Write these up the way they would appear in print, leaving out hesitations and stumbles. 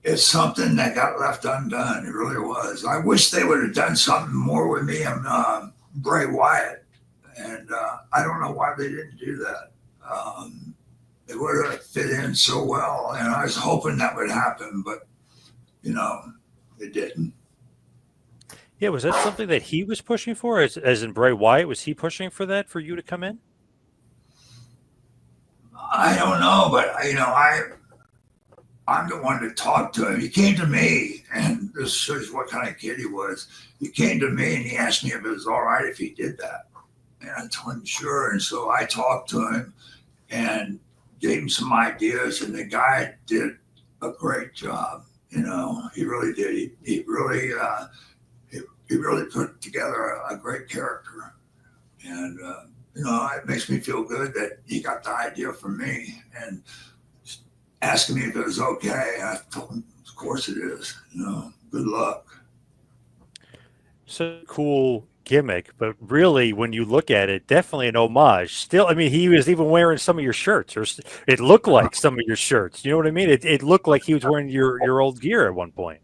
it's something that got left undone. It really was. I wish they would have done something more with me and Bray Wyatt, and I don't know why they didn't do that. It would have fit in so well, and I was hoping that would happen, but you know, it didn't. Yeah, was that something that he was pushing for? As in Bray Wyatt, was he pushing for that for you to come in? I don't know, but I'm the one to talk to him. He came to me, and this shows what kind of kid he was. He came to me and he asked me if it was all right if he did that, and I told him sure. And so I talked to him and gave him some ideas, and the guy did a great job. He really did. He really put together a great character, and it makes me feel good that he got the idea from me and asking me if it was okay. I told him, of course it is. Good luck. So cool gimmick, but really, when you look at it, definitely an homage. Still, I mean, he was even wearing some of your shirts, or it looked like some of your shirts. You know what I mean? It looked like he was wearing your old gear at one point.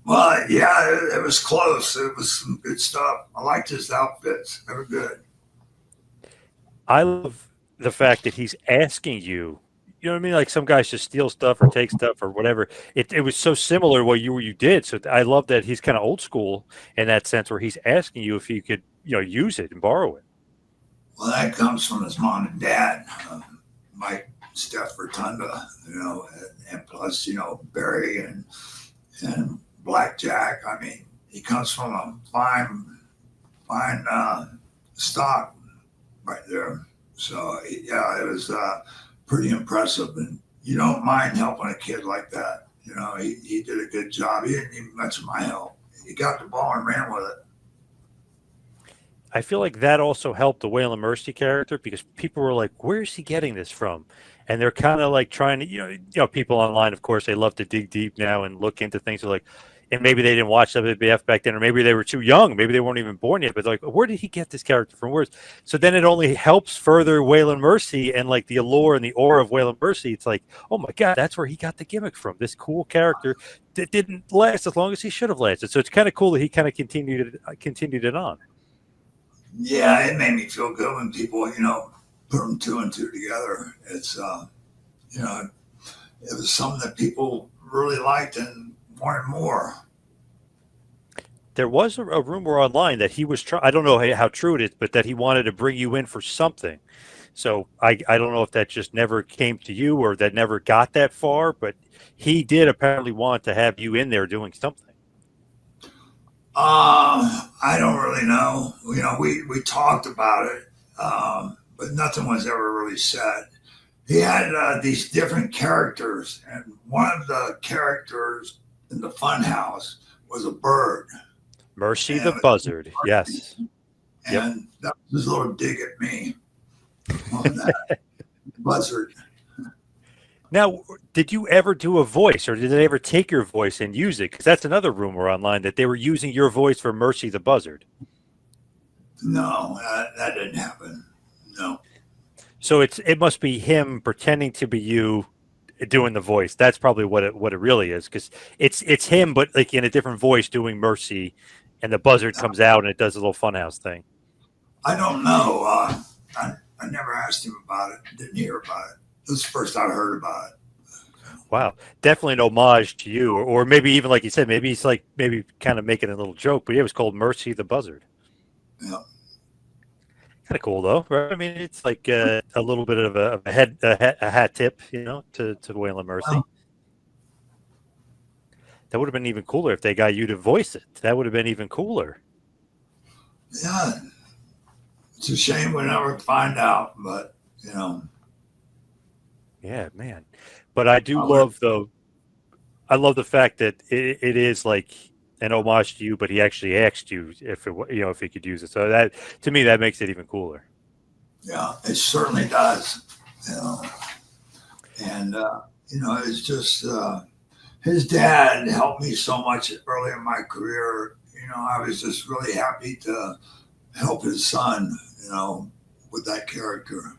Well, yeah, it was close. It was some good stuff. I liked his outfits. They were good. I love the fact that he's asking you. You know what I mean? Like some guys just steal stuff or take stuff or whatever. It was so similar to what you did. So I love that he's kind of old school in that sense, where he's asking you if you could use it and borrow it. Well, that comes from his mom and dad, Mike, Steph Rotunda, and plus, Barry and Blackjack. I mean, he comes from a fine stock right there. So yeah, it was pretty impressive, and you don't mind helping a kid like that. He did a good job. He didn't need much of my help. He got the ball and ran with it. I feel like that also helped the Waylon Mercy character because people were like, "Where is he getting this from?" And they're kind of like trying to, people online, of course, they love to dig deep now and look into things. They're like, and maybe they didn't watch WWF back then, or maybe they were too young, maybe they weren't even born yet. But like, where did he get this character from? Where's so then it only helps further Waylon Mercy and like the allure and the aura of Waylon Mercy. It's like, oh my god, that's where he got the gimmick from. This cool character that didn't last as long as he should have lasted. So it's kind of cool that he kind of continued it on. Yeah, it made me feel good when people, put them two and two together. You know, it was something that people really liked and wanted more. There was a rumor online that he was trying. I don't know how true it is, but that he wanted to bring you in for something. So I don't know if that just never came to you or that never got that far, but he did apparently want to have you in there doing something. I don't really know. We talked about it, but nothing was ever really said. He had these different characters, and one of the characters in the funhouse was a bird, Mercy the and, Buzzard. Yes. Yep. and that was his little dig at me on that buzzard. Now, did you ever do a voice or did they ever take your voice and use it? Because that's another rumor online that they were using your voice for Mercy the Buzzard. No, that didn't happen. No. So it must be him pretending to be you doing the voice. That's probably what it really is because it's him, but like in a different voice doing Mercy, and the buzzard comes out and it does a little funhouse thing. I don't know. I never asked him about it. Didn't hear about it. This is the first I heard about it. Wow, definitely an homage to you, or maybe even like you said, maybe he's like maybe kind of making a little joke. But yeah, it was called Mercy the Buzzard. Yeah. Kind of cool though, right? I mean, it's like a little bit of a hat tip, to Waylon Mercy. Well, That would have been even cooler if they got you to voice it. That would have been even cooler. yeah. It's a shame we never find out, but Yeah, man. But I do I would. love though. I love the fact that it is like an homage to you, but he actually asked you if he could use it. So that to me that makes it even cooler. Yeah, it certainly does. You know, and it's just his dad helped me so much early in my career. I was just really happy to help his son. With that character.